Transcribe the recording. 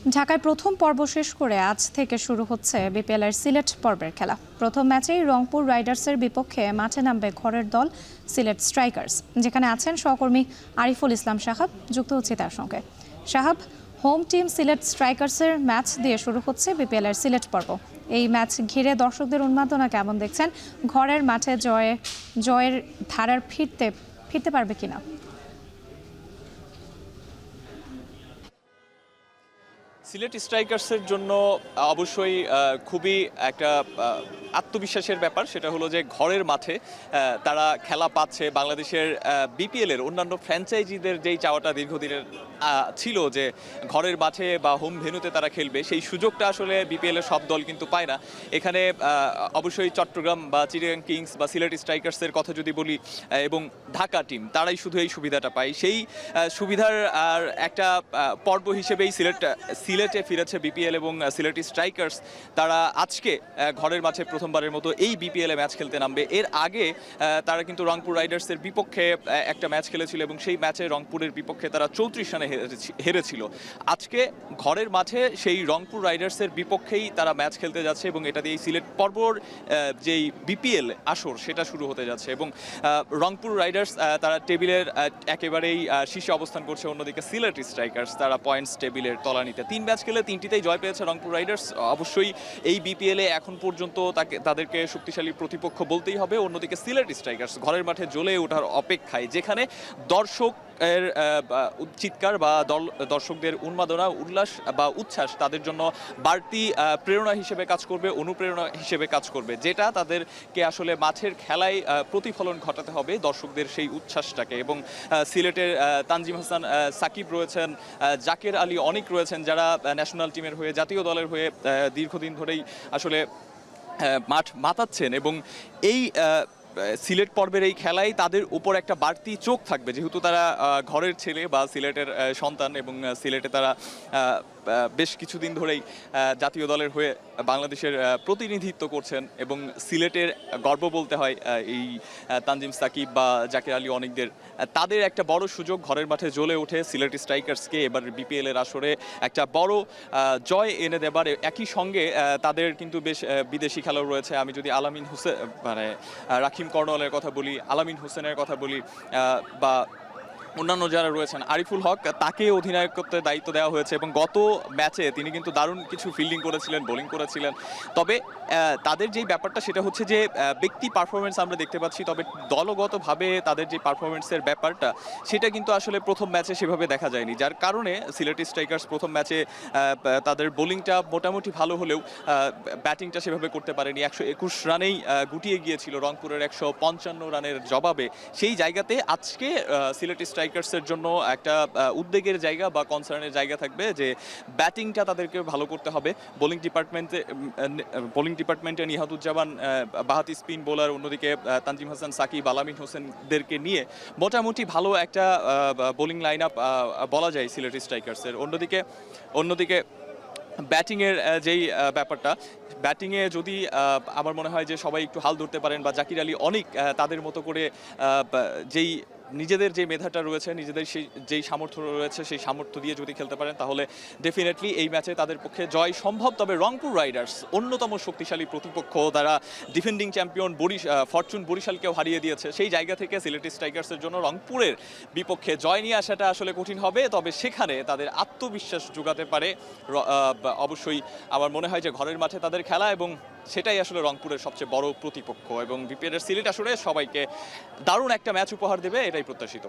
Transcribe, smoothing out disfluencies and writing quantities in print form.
ঢাকায় প্রথম পর্ব শেষ করে আজ থেকে শুরু হচ্ছে বিপিএলের সিলেট পর্বের খেলা। প্রথম ম্যাচেই রংপুর রাইডার্সের বিপক্ষে মাঠে নামবে ঘরের দল সিলেট স্ট্রাইকার্স, যেখানে আছেন সহকর্মী আরিফুল ইসলাম সাহাব। যুক্ত হচ্ছে তার সঙ্গে। সাহাব, হোম টিম সিলেট স্ট্রাইকার্সের ম্যাচ দিয়ে শুরু হচ্ছে বিপিএলের সিলেট পর্ব। এই ম্যাচ ঘিরে দর্শকদের উন্মাদনা কেমন দেখছেন? ঘরের মাঠে জয়ের ধারার ফিরতে পারবে কিনা? সিলেট স্ট্রাইকার্সের জন্য অবশ্যই খুবই একটা আত্মবিশ্বাসের ব্যাপার। সেটা হলো যে ঘরের মাঠে তারা খেলা পাচ্ছে। বাংলাদেশের বিপিএলের অন্যান্য ফ্র্যাঞ্চাইজিদের যেই চাওয়াটা দীর্ঘদিনের ছিল যে ঘরের মাঠে বা হোম ভেন্যুতে তারা খেলবে, সেই সুযোগটা আসলে বিপিএলের সব দল কিন্তু পায় না। এখানে অবশ্যই চট্টগ্রাম বা চিটাগাং কিংস বা সিলেট স্ট্রাইকার্সের কথা যদি বলি, এবং ঢাকা টিম, তারাই শুধু এই সুবিধাটা পায়। সেই সুবিধার আর একটা পর্ব হিসেবেই সিলেটে ফিরেছে বিপিএল এবং সিলেট স্ট্রাইকার্স। তারা আজকে ঘরের মাঠে প্রথমবারের মতো এই বিপিএলে ম্যাচ খেলতে নামবে। এর আগে তারা কিন্তু রংপুর রাইডার্সের বিপক্ষে একটা ম্যাচ খেলেছিল এবং সেই ম্যাচে রংপুরের বিপক্ষে তারা 34 রানে হেরেছিল। আজকে ঘরের মাঠে সেই রংপুর রাইডার্সের বিপক্ষেই তারা ম্যাচ খেলতে যাচ্ছে এবং এটা দিয়ে সিলেট পর্বর যেই বিপিএল আসর সেটা শুরু হতে যাচ্ছে। এবং রংপুর রাইডার্স তারা টেবিলের একেবারেই শীর্ষে অবস্থান করছে। অন্যদিকে সিলেট স্ট্রাইকার্স তারা পয়েন্টস টেবিলের তলানিতে। 3 ম্যাচ খেলে 3টিতেই জয় পেয়েছে রংপুর রাইডার্স। অবশ্যই এই বিপিএলে এখন পর্যন্ত তাদেরকে শক্তিশালী প্রতিপক্ষ বলতেই হবে। অন্যদিকে সিলেট স্ট্রাইকার্স ঘরের মাঠে জ্বলে ওঠার অপেক্ষায়, যেখানে দর্শক এর চিৎকার বা দর্শকদের উন্মাদনা, উল্লাস বা উচ্ছ্বাস তাদের জন্য বাড়তি প্রেরণা হিসেবে কাজ করবে, অনুপ্রেরণা হিসেবে কাজ করবে, যেটা তাদেরকে আসলে মাঠের খেলায় প্রতিফলন ঘটাতে হবে দর্শকদের সেই উচ্ছ্বাসটাকে। এবং সিলেটের তানজিম হাসান সাকিব রয়েছেন, জাকের আলী অনিক রয়েছেন, যারা ন্যাশনাল টিমের হয়ে, জাতীয় দলের হয়ে দীর্ঘদিন ধরেই আসলে মাঠ মাতাচ্ছেন। এবং এই সিলেট পর্বের এই খেলায় তাদের উপর একটা বাড়তি চোখ থাকবে, যেহেতু তারা ঘরের ছেলে বা সিলেটের সন্তান এবং সিলেটে তারা বেশ কিছুদিন ধরেই জাতীয় দলের হয়ে বাংলাদেশের প্রতিনিধিত্ব করছেন। এবং সিলেটের গর্ব বলতে হয় এই তানজিম সাকিব বা জাকের আলী অনিকদের। তাদের একটা বড় সুযোগ ঘরের মাঠে জ্বলে ওঠে সিলেট স্ট্রাইকার্সকে এবার বিপিএলের আসরে একটা বড় জয় এনে দেবার। একই সঙ্গে তাদের কিন্তু বেশ বিদেশি খেলোয়াড় রয়েছে। আমি যদি আলামিন হোসেন, মানে রাকিম কর্নওয়ালের কথা বলি, আলামিন হোসেনের কথা বলি, বা অন্যান্য যারা রয়েছেন, আরিফুল হক, তাকে অধিনায়কত্বের দায়িত্ব দেওয়া হয়েছে। এবং গত ম্যাচে তিনি কিন্তু দারুণ কিছু ফিল্ডিং করেছিলেন, বোলিং করেছিলেন। তবে তাদের যেই ব্যাপারটা সেটা হচ্ছে যে ব্যক্তি পারফরমেন্স আমরা দেখতে পাচ্ছি, তবে দলগতভাবে তাদের যে পারফরমেন্সের ব্যাপারটা সেটা কিন্তু আসলে প্রথম ম্যাচে সেভাবে দেখা যায়নি। যার কারণে সিলেট স্ট্রাইকার্স প্রথম ম্যাচে তাদের বোলিংটা মোটামুটি ভালো হলেও ব্যাটিংটা সেভাবে করতে পারেনি। 121 রানেই গুটিয়ে গিয়েছিল রংপুরের 155 রানের জবাবে। সেই জায়গাতে আজকে সিলেট স্ট্রাইকার্সের জন্য একটা উদ্বেগের জায়গা বা কনসার্নের জায়গা থাকবে যে ব্যাটিংটা তাদেরকে ভালো করতে হবে। বোলিং ডিপার্টমেন্টে নিহাতুজ্জামান বাহাতি স্পিন বোলার, অন্যদিকে তানজিম হাসান সাকিব, আলামিন হোসেনদেরকে নিয়ে মোটামুটি ভালো একটা বোলিং লাইন আপ বলা যায় সিলেট স্ট্রাইকার্সের। অন্যদিকে ব্যাটিংয়ের যেই ব্যাপারটা, ব্যাটিংয়ে যদি আমার মনে হয় যে সবাই একটু হাল ধরতে পারেন বা জাকির আলী অনেক তাদের মতো করে যেই নিজেদের যে মেধাটা রয়েছে, নিজেদের যেই সামর্থ্য রয়েছে, সেই সামর্থ্য দিয়ে যদি খেলতে পারেন তাহলে ডেফিনেটলি এই ম্যাচে তাদের পক্ষে জয় সম্ভব। তবে রংপুর রাইডার্স অন্যতম শক্তিশালী প্রতিপক্ষ, তারা ডিফেন্ডিং চ্যাম্পিয়ন ফরচুন বরিশালকেও হারিয়ে দিয়েছে। সেই জায়গা থেকে সিলেট স্ট্রাইকার্সের জন্য রংপুরের বিপক্ষে জয় নিয়ে আসাটা আসলে কঠিন হবে। তবে সেখানে তাদের আত্মবিশ্বাস যোগাতে পারে অবশ্যই আমার মনে হয় যে ঘরের মাঠে তাদের খেলা, এবং সেটাই আসলে রংপুরের সবচেয়ে বড় প্রতিপক্ষ। এবং বিপিএলের সিলেট আসলে সবাইকে দারুণ একটা ম্যাচ উপহার দেবে, এটাই প্রত্যাশিত।